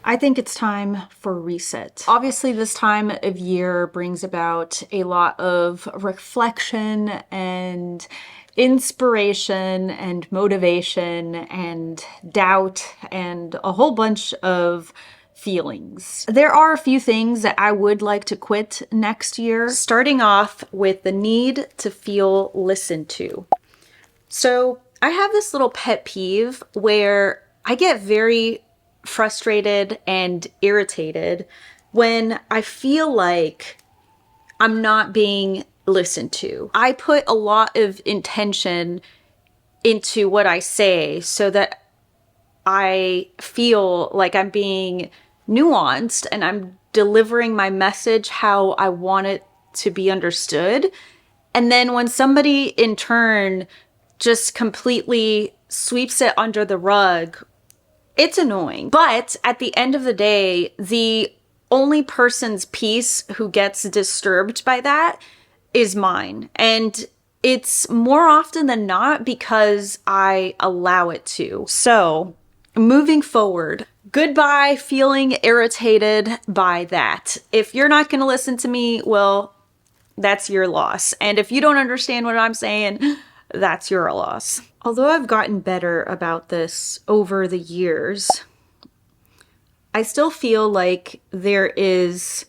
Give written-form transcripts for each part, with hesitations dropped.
I think it's time for reset. Obviously, this time of year brings about a lot of reflection and inspiration and motivation and doubt and a whole bunch of feelings. There are a few things that I would like to quit next year, starting off with the need to feel listened to. So I have this little pet peeve where I get very frustrated and irritated when I feel like I'm not being listened to. I put a lot of intention into what I say so that I feel like I'm being nuanced and I'm delivering my message how I want it to be understood. And then when somebody in turn just completely sweeps it under the rug, it's annoying. But at the end of the day, the only person's peace who gets disturbed by that is mine. And it's more often than not because I allow it to. So, moving forward, goodbye feeling irritated by that. If you're not going to listen to me, well, that's your loss. And if you don't understand what I'm saying, that's your loss. Although I've gotten better about this over the years, I still feel like there is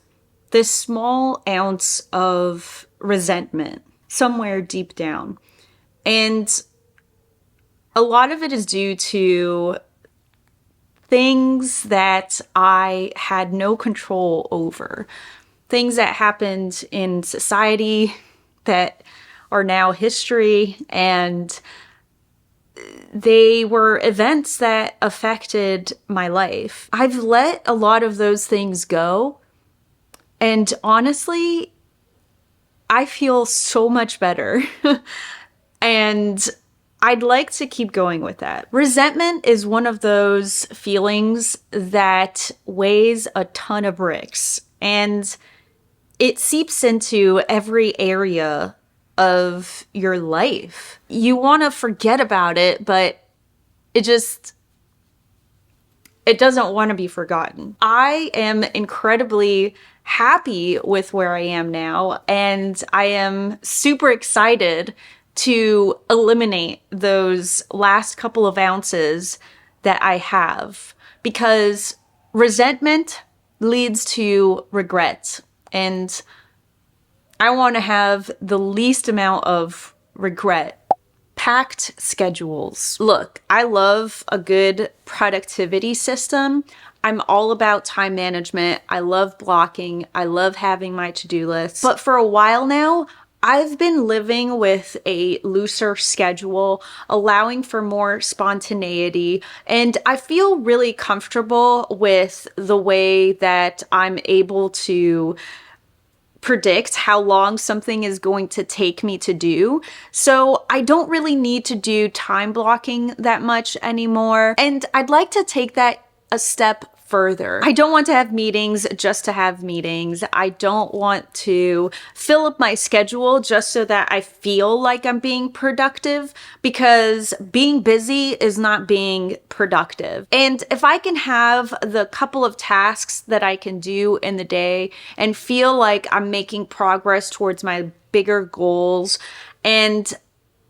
this small ounce of resentment somewhere deep down. And a lot of it is due to things that I had no control over. Things that happened in society that are now history, and they were events that affected my life. I've let a lot of those things go, and honestly, I feel so much better. And I'd like to keep going with that. Resentment is one of those feelings that weighs a ton of bricks, and it seeps into every area of your life. You want to forget about it, but it doesn't want to be forgotten. I am incredibly happy with where I am now, and I am super excited to eliminate those last couple of ounces that I have, because resentment leads to regret, and I want to have the least amount of regret. Packed schedules. Look, I love a good productivity system. I'm all about time management. I love blocking. I love having my to-do list. But for a while now, I've been living with a looser schedule, allowing for more spontaneity, and I feel really comfortable with the way that I'm able to predict how long something is going to take me to do. So I don't really need to do time blocking that much anymore. And I'd like to take that a step further. I don't want to have meetings just to have meetings. I don't want to fill up my schedule just so that I feel like I'm being productive, because being busy is not being productive. And if I can have the couple of tasks that I can do in the day and feel like I'm making progress towards my bigger goals and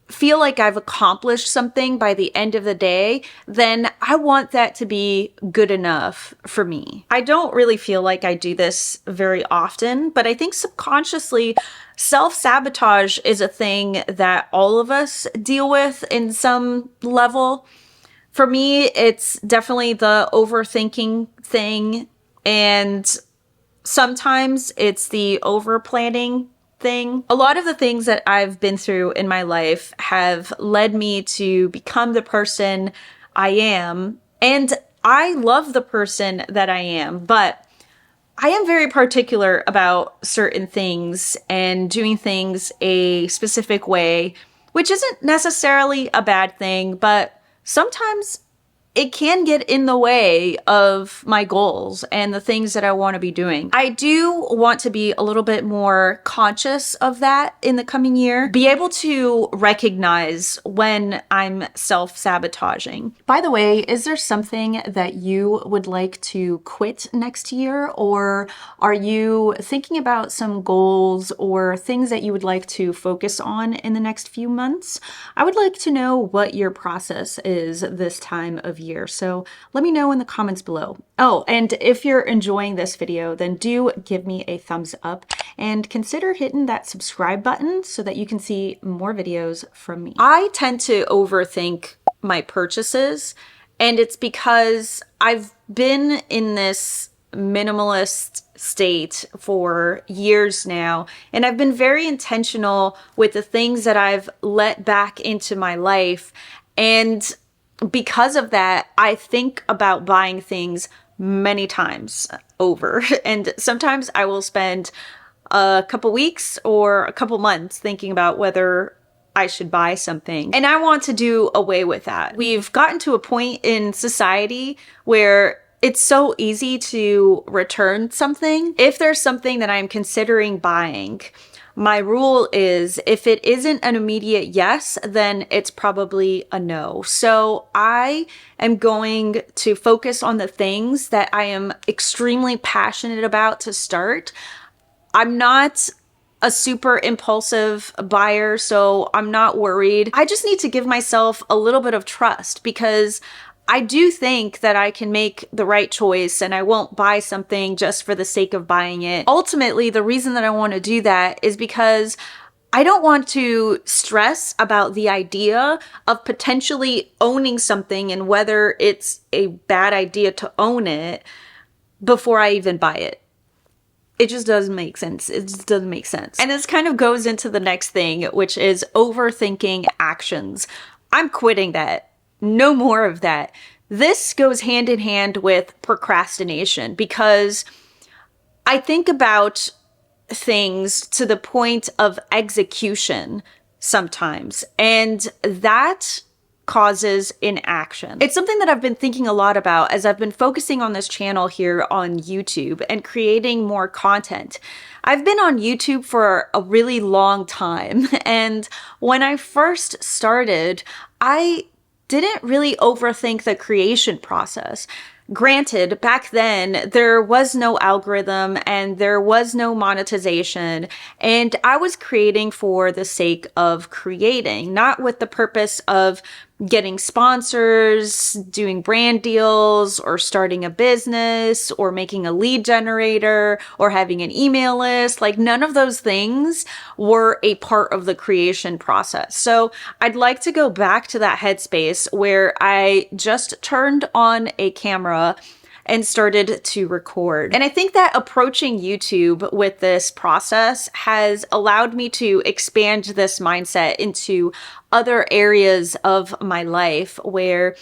feel like I've accomplished something by the end of the day, then I want that to be good enough for me. I don't really feel like I do this very often, but I think subconsciously self-sabotage is a thing that all of us deal with in some level. For me, it's definitely the overthinking thing, and sometimes it's the over-planning thing. A lot of the things that I've been through in my life have led me to become the person I am, and I love the person that I am, but I am very particular about certain things and doing things a specific way, which isn't necessarily a bad thing, but sometimes it can get in the way of my goals and the things that I want to be doing. I do want to be a little bit more conscious of that in the coming year. Be able to recognize when I'm self-sabotaging. By the way, is there something that you would like to quit next year? Or are you thinking about some goals or things that you would like to focus on in the next few months? I would like to know what your process is this time of year. So let me know in the comments below. Oh, and if you're enjoying this video, then do give me a thumbs up and consider hitting that subscribe button so that you can see more videos from me. I tend to overthink my purchases, and it's because I've been in this minimalist state for years now, and I've been very intentional with the things that I've let back into my life. And because of that, I think about buying things many times over. And sometimes I will spend a couple weeks or a couple months thinking about whether I should buy something. And I want to do away with that. We've gotten to a point in society where it's so easy to return something. If there's something that I'm considering buying, my rule is if it isn't an immediate yes, then it's probably a no. So I am going to focus on the things that I am extremely passionate about to start. I'm not a super impulsive buyer, so I'm not worried. I just need to give myself a little bit of trust, because I do think that I can make the right choice and I won't buy something just for the sake of buying it. Ultimately, the reason that I want to do that is because I don't want to stress about the idea of potentially owning something and whether it's a bad idea to own it before I even buy it. It just doesn't make sense. It just doesn't make sense. And this kind of goes into the next thing, which is overthinking actions. I'm quitting that. No more of that. This goes hand in hand with procrastination, because I think about things to the point of execution sometimes, and that causes inaction. It's something that I've been thinking a lot about as I've been focusing on this channel here on YouTube and creating more content. I've been on YouTube for a really long time, and when I first started, I didn't really overthink the creation process. Granted, back then, there was no algorithm and there was no monetization, and I was creating for the sake of creating, not with the purpose of getting sponsors, doing brand deals, or starting a business, or making a lead generator, or having an email list. Like, none of those things were a part of the creation process. So I'd like to go back to that headspace where I just turned on a camera and started to record. And I think that approaching YouTube with this process has allowed me to expand this mindset into other areas of my life where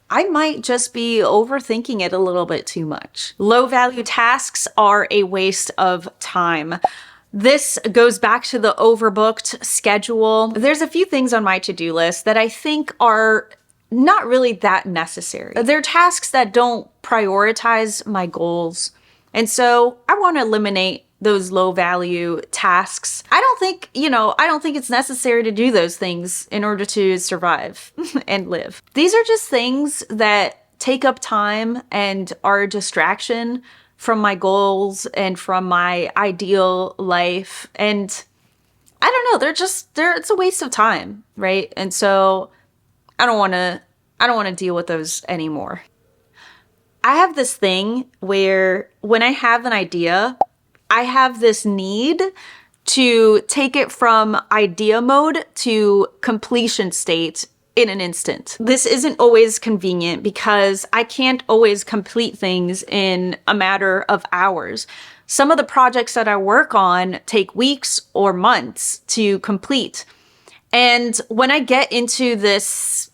I might just be overthinking it a little bit too much. Low value tasks are a waste of time. This goes back to the overbooked schedule. There's a few things on my to-do list that I think are not really that necessary. They're tasks that don't prioritize my goals. And so I want to eliminate those low value tasks. I don't think it's necessary to do those things in order to survive and live. These are just things that take up time and are a distraction from my goals and from my ideal life. And I don't know, it's a waste of time, right? And so I don't want to deal with those anymore. I have this thing where when I have an idea, I have this need to take it from idea mode to completion state in an instant. This isn't always convenient because I can't always complete things in a matter of hours. Some of the projects that I work on take weeks or months to complete. And when I get into this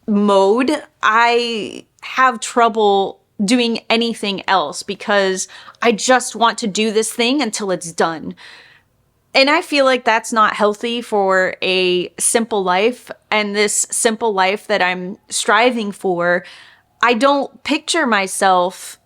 mode, I have trouble doing anything else because I just want to do this thing until it's done. And I feel like that's not healthy for a simple life. And this simple life that I'm striving for, I don't picture myself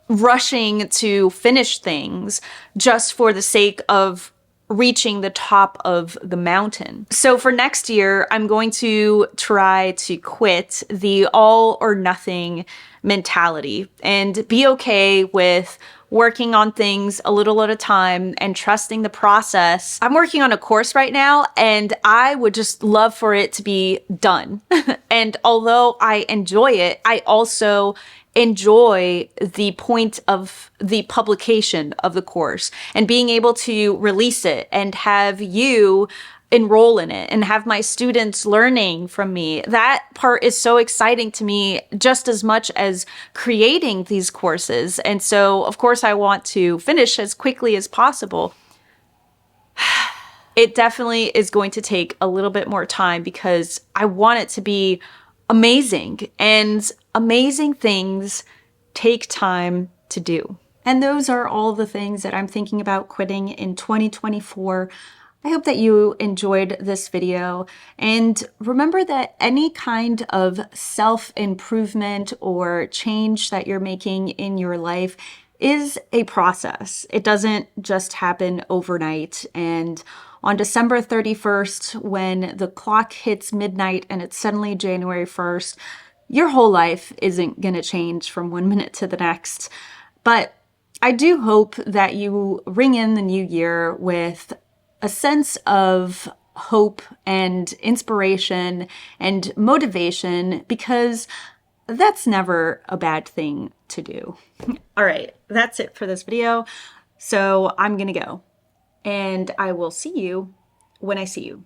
rushing to finish things just for the sake of reaching the top of the mountain. So for next year, I'm going to try to quit the all or nothing mentality and be okay with working on things a little at a time and trusting the process. I'm working on a course right now and I would just love for it to be done. And although I enjoy it, I also enjoy the point of the publication of the course and being able to release it and have you enroll in it and have my students learning from me. That part is so exciting to me just as much as creating these courses. And so, of course, I want to finish as quickly as possible. It definitely is going to take a little bit more time because I want it to be amazing, and amazing things take time to do. And those are all the things that I'm thinking about quitting in 2024. I hope that you enjoyed this video, and remember that any kind of self-improvement or change that you're making in your life is a process. It doesn't just happen overnight. And on December 31st, when the clock hits midnight and it's suddenly January 1st, your whole life isn't going to change from one minute to the next. But I do hope that you ring in the new year with a sense of hope and inspiration and motivation, because that's never a bad thing to do. All right, that's it for this video. So I'm gonna go, and I will see you when I see you.